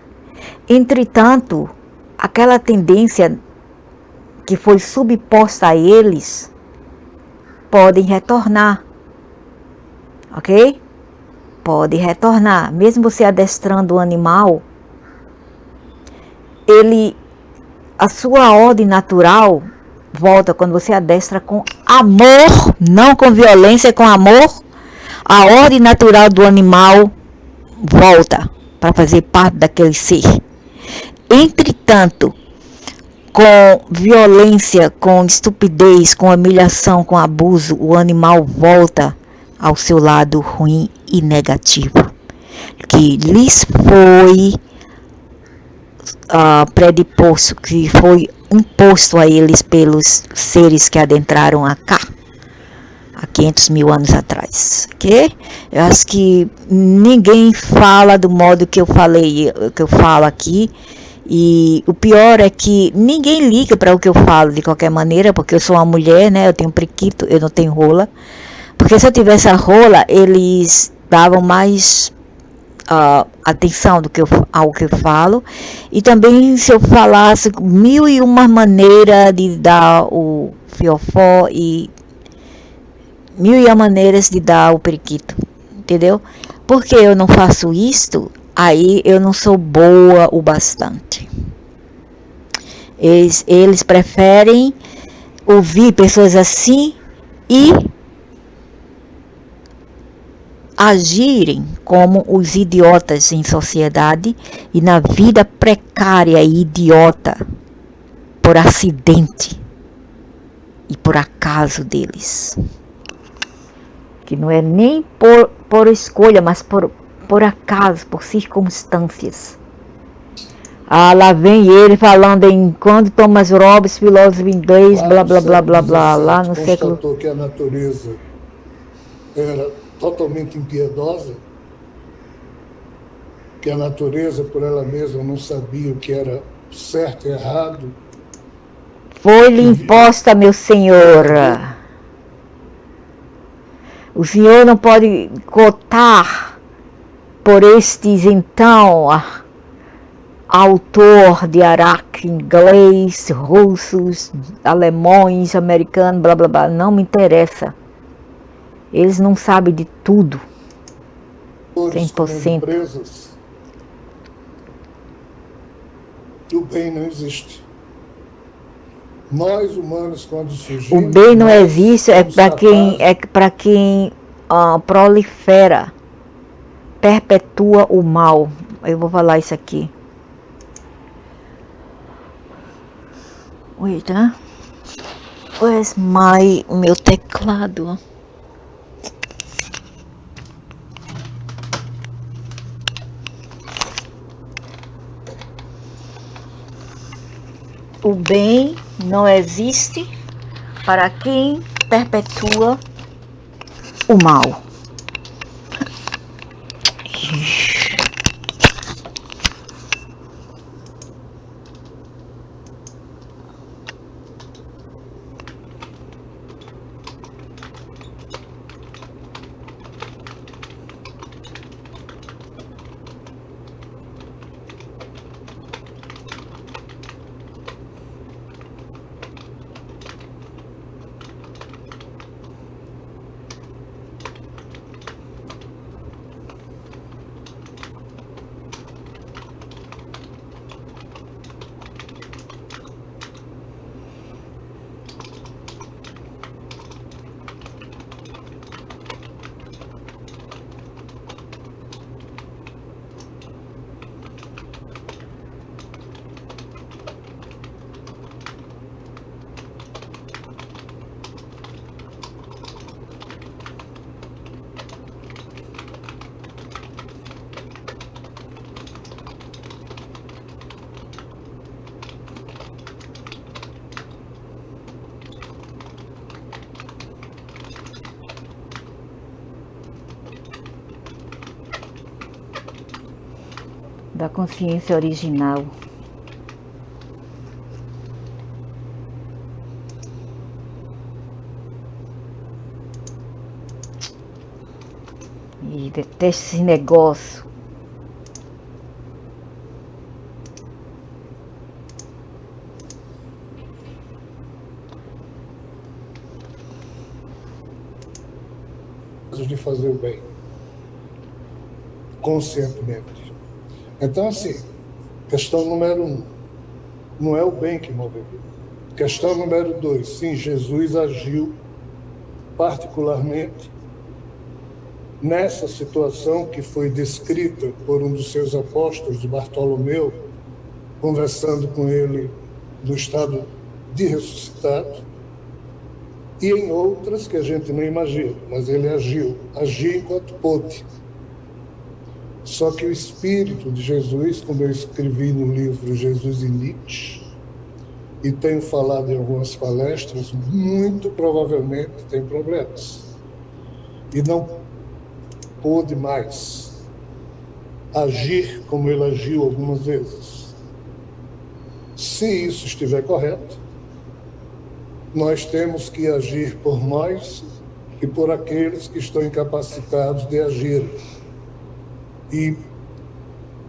Entretanto, aquela tendência que foi subposta a eles podem retornar. Ok? Pode retornar. Mesmo você adestrando o animal, a sua ordem natural volta quando você adestra com amor, não com violência, com amor. A ordem natural do animal volta para fazer parte daquele ser. Entretanto, com violência, com estupidez, com humilhação, com abuso, o animal volta ao seu lado ruim e negativo, que lhes foi predisposto, que foi imposto a eles pelos seres que adentraram cá há 500 mil anos atrás, ok? Eu acho que ninguém fala do modo que eu falo aqui, e o pior é que ninguém liga para o que eu falo de qualquer maneira, porque eu sou uma mulher, né? Eu tenho priquito, eu não tenho rola, porque se eu tivesse a rola, eles davam mais atenção ao que eu falo. E também, se eu falasse 1001 maneiras de dar o fiofó e 1001 maneiras de dar o periquito, entendeu? Porque eu não faço isto, aí eu não sou boa o bastante. Eles preferem ouvir pessoas assim e agirem como os idiotas em sociedade e na vida precária e idiota por acidente e por acaso deles. Que não é nem por escolha, mas por acaso, por circunstâncias. Lá vem ele falando em quando Thomas Hobbes, filósofo inglês, blá blá blá blá blá, lá no século... Constatou que a natureza era totalmente impiedosa, que a natureza por ela mesma não sabia o que era certo e errado. Foi-lhe imposta, meu senhor. O senhor não pode cotar por estes, então, autor de Araque, inglês, russos, alemães, americanos, blá blá blá. Não me interessa. Eles não sabem de tudo. 100%. Empresas, o bem não existe. Nós humanos, quando surgimos, o bem não existe, é para quem prolifera, perpetua o mal. Eu vou falar isso aqui. Wait, né? Where's meu teclado? O bem não existe para quem perpetua o mal. Da consciência original. E detesto esse negócio. De fazer o bem conscientemente. Então, assim, questão número 1, não é o bem que move a vida. Questão número 2, sim, Jesus agiu particularmente nessa situação que foi descrita por um dos seus apóstolos, Bartolomeu, conversando com ele no estado de ressuscitado, e em outras que a gente não imagina, mas ele agiu enquanto pôde. Só que o Espírito de Jesus, como eu escrevi no livro Jesus e Nietzsche, e tenho falado em algumas palestras, muito provavelmente tem problemas. E não pôde mais agir como ele agiu algumas vezes. Se isso estiver correto, nós temos que agir por nós e por aqueles que estão incapacitados de agir. E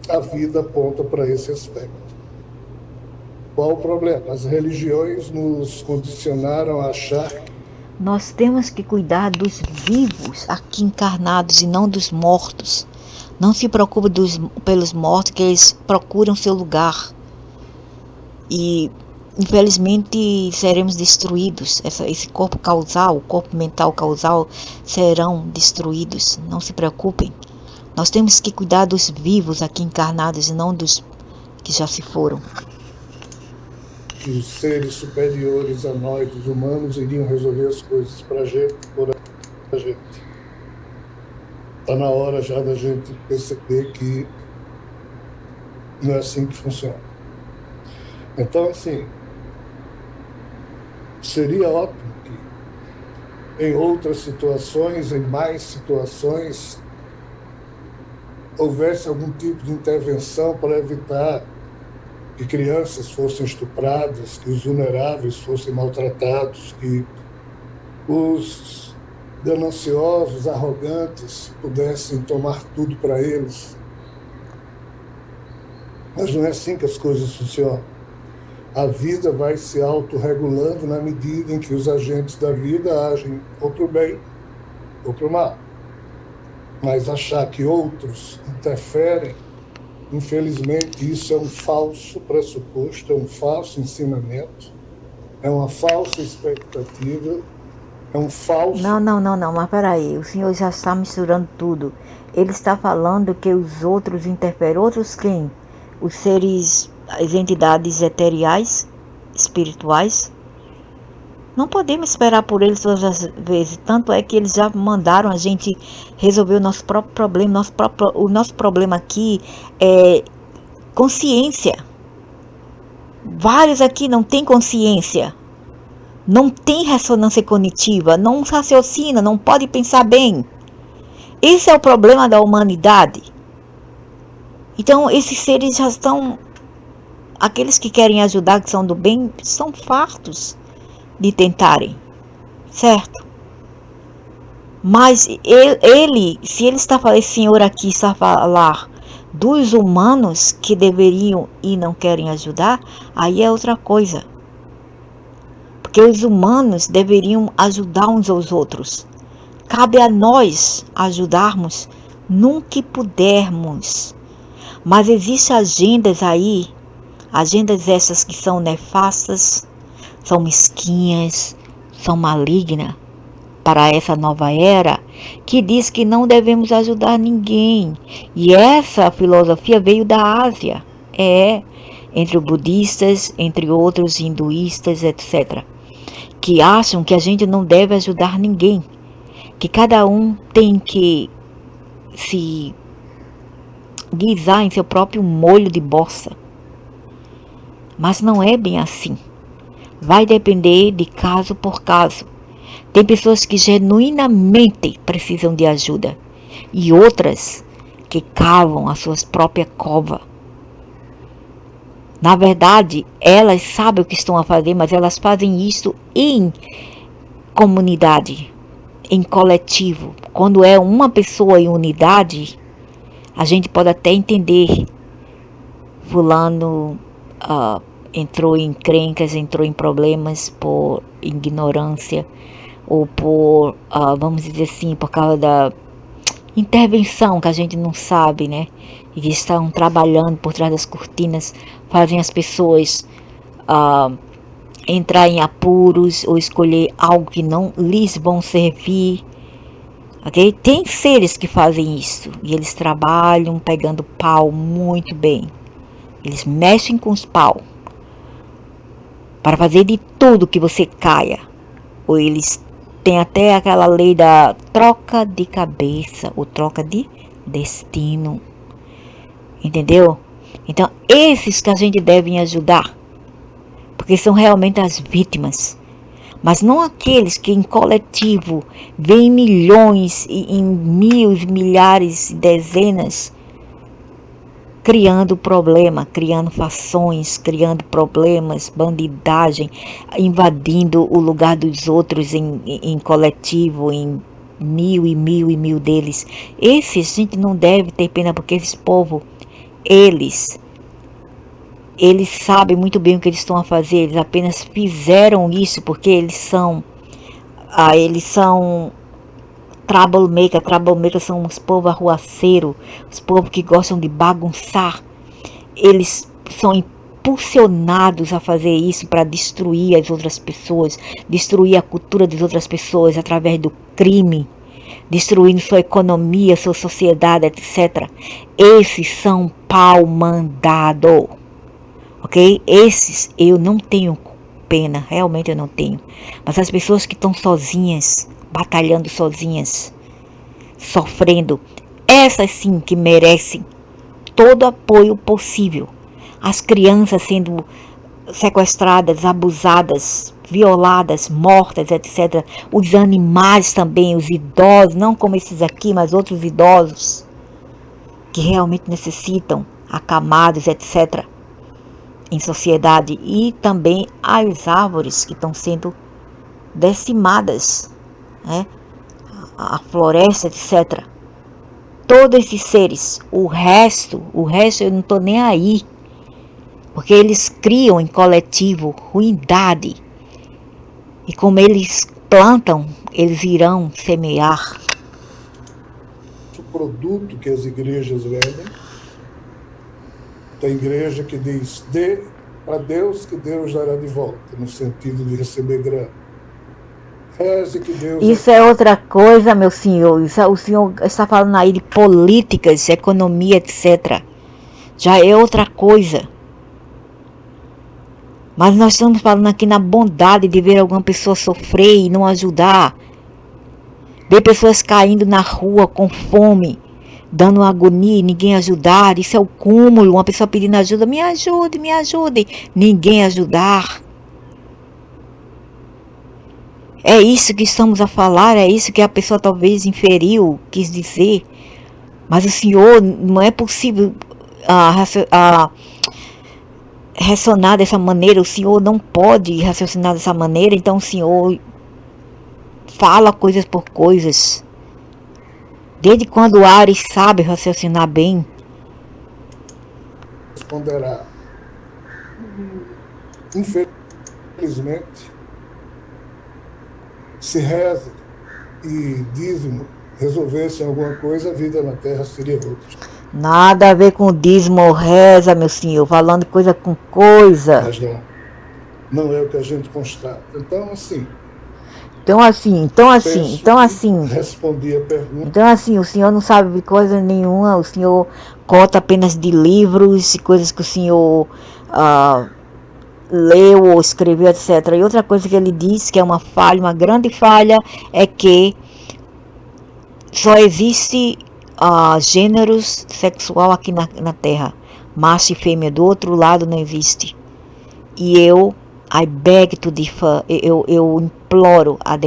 a vida aponta para esse aspecto. Qual o problema? As religiões nos condicionaram a achar que nós temos que cuidar dos vivos aqui encarnados e não dos mortos. Não se preocupe pelos mortos, que eles procuram seu lugar. E infelizmente seremos destruídos. Esse corpo causal, o corpo mental causal serão destruídos. Não se preocupem. Nós temos que cuidar dos vivos aqui encarnados e não dos que já se foram. que os seres superiores a nós, os humanos, iriam resolver as coisas para a gente, por a gente. Está na hora já da gente perceber que não é assim que funciona. Então, assim, seria ótimo que em outras situações, em mais situações, houvesse algum tipo de intervenção para evitar que crianças fossem estupradas, que os vulneráveis fossem maltratados, que os gananciosos, arrogantes, pudessem tomar tudo para eles. Mas não é assim que as coisas funcionam. A vida vai se autorregulando na medida em que os agentes da vida agem ou para o bem ou para o mal. Mas achar que outros interferem, infelizmente, isso é um falso pressuposto, é um falso ensinamento, é uma falsa expectativa, é um falso... Não, mas peraí, o senhor já está misturando tudo. Ele está falando que os outros interferem. Outros quem? Os seres, as entidades eteriais, espirituais? Não podemos esperar por eles todas as vezes. Tanto é que eles já mandaram a gente resolver o nosso próprio problema. O nosso problema aqui é consciência. Vários aqui não têm consciência. Não tem ressonância cognitiva. Não raciocina, não pode pensar bem. Esse é o problema da humanidade. Então, esses seres já estão... Aqueles que querem ajudar, que são do bem, são fartos de tentarem, certo? Mas ele, se ele está falando, esse senhor aqui está a falar dos humanos que deveriam e não querem ajudar, aí é outra coisa. Porque os humanos deveriam ajudar uns aos outros. Cabe a nós ajudarmos no que pudermos. Mas existem agendas aí, agendas essas que são nefastas, são mesquinhas, são malignas para essa nova era, que diz que não devemos ajudar ninguém. E essa filosofia veio da Ásia, entre os budistas, entre outros hinduístas, etc., que acham que a gente não deve ajudar ninguém, que cada um tem que se guisar em seu próprio molho de bossa. Mas não é bem assim. Vai depender de caso por caso. Tem pessoas que genuinamente precisam de ajuda e outras que cavam as suas próprias covas. Na verdade, elas sabem o que estão a fazer, mas elas fazem isso em comunidade, em coletivo. Quando é uma pessoa em unidade, a gente pode até entender. Fulano entrou em encrencas, entrou em problemas por ignorância ou por, vamos dizer assim, por causa da intervenção que a gente não sabe, né? E estão trabalhando por trás das cortinas, fazem as pessoas entrar em apuros ou escolher algo que não lhes vão servir. Okay? Tem seres que fazem isso e eles trabalham pegando pau muito bem. Eles mexem com os pau para fazer de tudo que você caia. Ou eles têm até aquela lei da troca de cabeça, ou troca de destino. Entendeu? Então, esses que a gente deve ajudar, porque são realmente as vítimas. Mas não aqueles que em coletivo veem milhões, em mil, milhares, dezenas, criando problema, criando fações, criando problemas, bandidagem, invadindo o lugar dos outros em coletivo, em mil deles. Esses a gente não deve ter pena, porque esse povo, eles sabem muito bem o que eles estão a fazer. Eles apenas fizeram isso porque eles são troublemaker são os povos arruaceiros, os povos que gostam de bagunçar. Eles são impulsionados a fazer isso para destruir as outras pessoas, destruir a cultura das outras pessoas através do crime, destruindo sua economia, sua sociedade, etc. Esses são pau mandado, ok? Esses eu não tenho pena, realmente eu não tenho. Mas as pessoas que estão sozinhas, batalhando sozinhas, sofrendo, essas sim que merecem todo apoio possível. As crianças sendo sequestradas, abusadas, violadas, mortas, etc. Os animais também, os idosos, não como esses aqui, mas outros idosos que realmente necessitam, acamados, etc. em sociedade. E também as árvores que estão sendo decimadas, né? A floresta, etc. Todos esses seres, o resto eu não estou nem aí, porque eles criam em coletivo ruindade, e como eles plantam, eles irão semear. O produto que as igrejas vendem, tem igreja que diz: dê a Deus que Deus dará de volta, no sentido de receber grana. Que Deus Isso é outra coisa, meu senhor. O senhor está falando aí de políticas, economia, etc. Já é outra coisa. Mas nós estamos falando aqui na bondade de ver alguma pessoa sofrer e não ajudar. Ver pessoas caindo na rua com fome, dando agonia e ninguém ajudar. Isso é o cúmulo. Uma pessoa pedindo ajuda: me ajude, me ajude. Ninguém ajudar. É isso que estamos a falar, é isso que a pessoa talvez inferiu, quis dizer. Mas o senhor, não é possível raciocinar dessa maneira. O senhor não pode raciocinar dessa maneira. Então o senhor fala coisas por coisas. Desde quando o Ares sabe raciocinar bem? Responderá: infelizmente, se reza e dízimo resolvessem alguma coisa, a vida na Terra seria outra. Nada a ver com dízimo ou reza, meu senhor. Falando coisa com coisa. Mas não é o que a gente constata. Então assim. Respondi a pergunta. Então assim, o senhor não sabe de coisa nenhuma. O senhor cota apenas de livros e coisas que o senhor leu ou escreveu, etc. E outra coisa que ele diz que é uma falha, uma grande falha, é que só existe gêneros sexual aqui na Terra, macho e fêmea. Do outro lado não existe. E I beg to differ, eu imploro a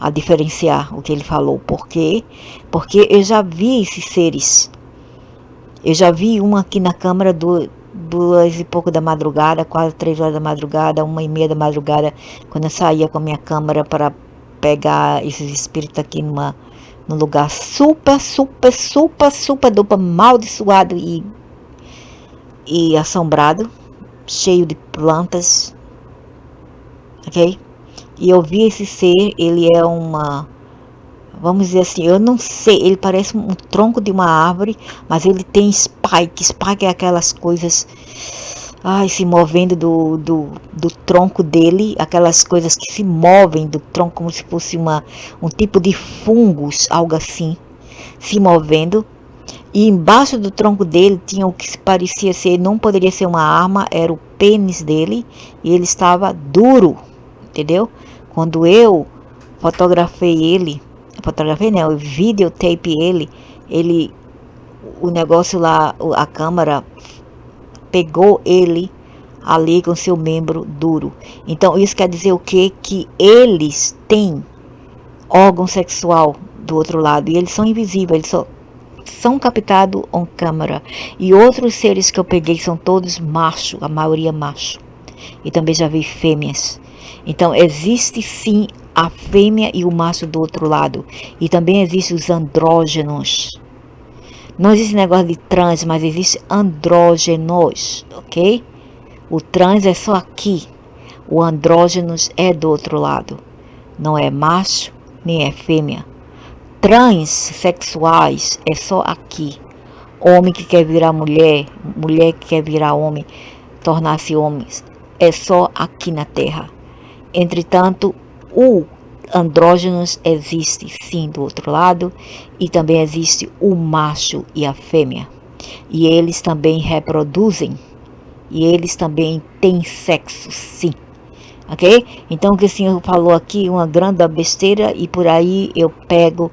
diferenciar o que ele falou. Por quê? Porque eu já vi esses seres. Eu já vi uma aqui na câmara 2 e pouco da madrugada, quase 3 horas da madrugada, 1:30 da madrugada, quando eu saía com a minha câmera para pegar esses espíritos aqui num lugar super duper amaldiçoado e assombrado, cheio de plantas, ok? E eu vi esse ser. Ele é vamos dizer assim, eu não sei, ele parece um tronco de uma árvore, mas ele tem spike é aquelas coisas se movendo do tronco dele, aquelas coisas que se movem do tronco como se fosse um tipo de fungos, algo assim, se movendo. E embaixo do tronco dele tinha o que se parecia ser, não poderia ser uma arma, era o pênis dele, e ele estava duro, entendeu? Quando eu eu videotape ele, o negócio lá, a câmera pegou ele ali com seu membro duro. Então isso quer dizer o quê? Que eles têm órgão sexual do outro lado, e eles são invisíveis, eles só são captados on câmera. E outros seres que eu peguei são todos macho, a maioria macho. E também já vi fêmeas. Então existe sim a fêmea e o macho do outro lado. E também existem os andrógenos. Não existe negócio de trans, mas existe andrógenos, ok? O trans é só aqui. O andrógenos é do outro lado. Não é macho, nem é fêmea. Transsexuais é só aqui. Homem que quer virar mulher, mulher que quer virar homem, tornar-se homens, é só aqui na Terra. Entretanto, o andrógenos existe sim do outro lado, e também existe o macho e a fêmea. E eles também reproduzem, e eles também têm sexo, sim. Ok? Então o que o senhor falou aqui, uma grande besteira, e por aí eu pego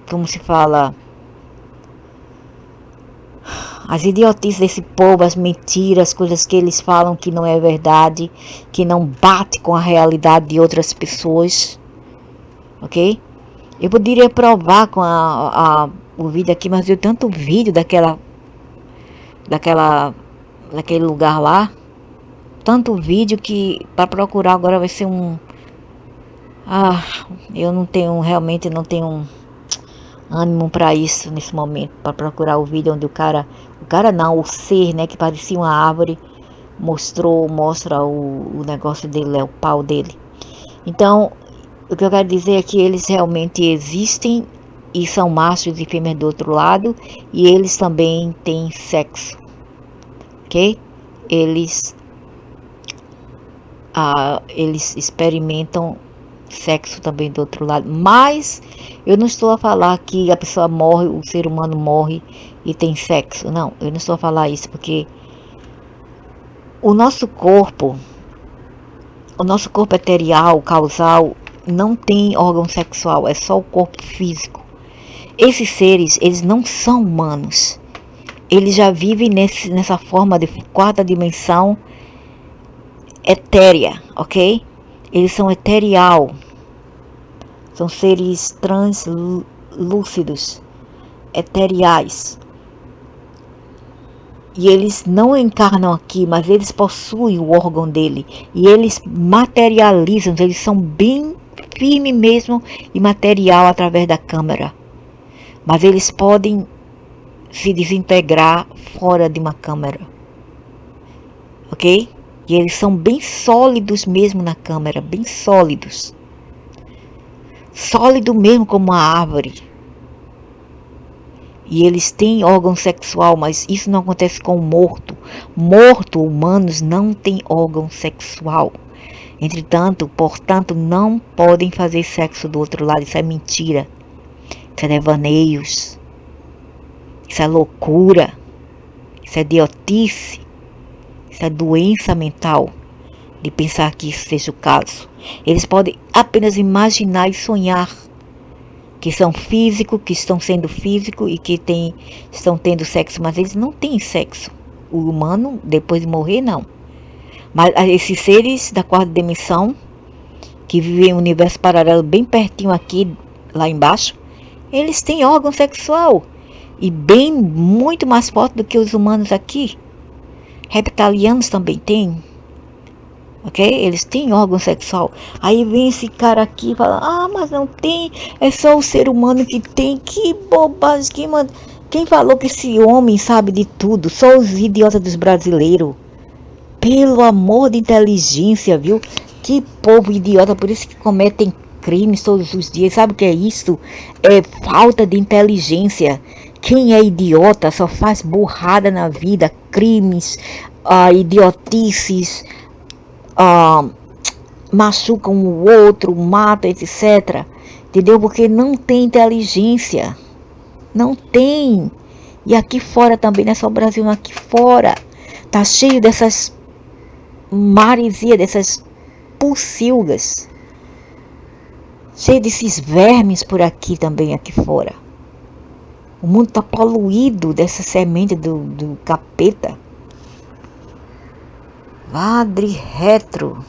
como se fala, As idiotices desse povo, as mentiras, as coisas que eles falam que não é verdade, que não bate com a realidade de outras pessoas, ok? Eu poderia provar com o vídeo aqui, mas eu tanto vídeo daquele lugar lá, tanto vídeo que para procurar agora vai ser eu realmente não tenho ânimo para isso nesse momento, para procurar o vídeo onde o ser, né, que parecia uma árvore, mostra o negócio dele, o pau dele. Então, o que eu quero dizer é que eles realmente existem e são machos e fêmeas do outro lado, e eles também têm sexo, ok? Eles experimentam sexo também do outro lado, mas eu não estou a falar que a pessoa morre, o ser humano morre e tem sexo, não, eu não estou a falar isso, porque o nosso corpo eterial, causal, não tem órgão sexual, é só o corpo físico. Esses seres, eles não são humanos, eles já vivem nessa forma de quarta dimensão etérea, ok? Eles são eterial, são seres translúcidos, eteriais. E eles não encarnam aqui, mas eles possuem o órgão dele. E eles materializam, eles são bem firmes mesmo e material através da câmera. Mas eles podem se desintegrar fora de uma câmera, ok? E eles são bem sólidos mesmo na câmera, bem sólidos. Sólido mesmo como uma árvore. E eles têm órgão sexual, mas isso não acontece com o morto. Morto, humanos, não têm órgão sexual. Portanto, não podem fazer sexo do outro lado. Isso é mentira. Isso é devaneios. Isso é loucura. Isso é idiotice. Isso é doença mental de pensar que isso seja o caso. Eles podem apenas imaginar e sonhar que são físicos, que estão sendo físicos e que estão tendo sexo, mas eles não têm sexo. O humano, depois de morrer, não. Mas esses seres da quarta dimensão, que vivem em um universo paralelo bem pertinho aqui, lá embaixo, eles têm órgão sexual. E muito mais forte do que os humanos aqui. Reptilianos também têm. Ok? Eles têm órgão sexual. Aí vem esse cara aqui e fala: mas não tem, é só o ser humano que tem. Que bobagem, quem falou que esse homem sabe de tudo? Só os idiotas dos brasileiros. Pelo amor de inteligência, viu? Que povo idiota, por isso que cometem crimes todos os dias. Sabe o que é isso? É falta de inteligência. Quem é idiota só faz burrada na vida, crimes, idiotices, machucam o outro, matam, etc. Entendeu? Porque não tem inteligência. Não tem. E aqui fora também, não é só o Brasil, aqui fora. Tá cheio dessas maresias, dessas pocilgas. Cheio desses vermes por aqui também, aqui fora. O mundo tá poluído dessa semente do capeta. Padre Retro.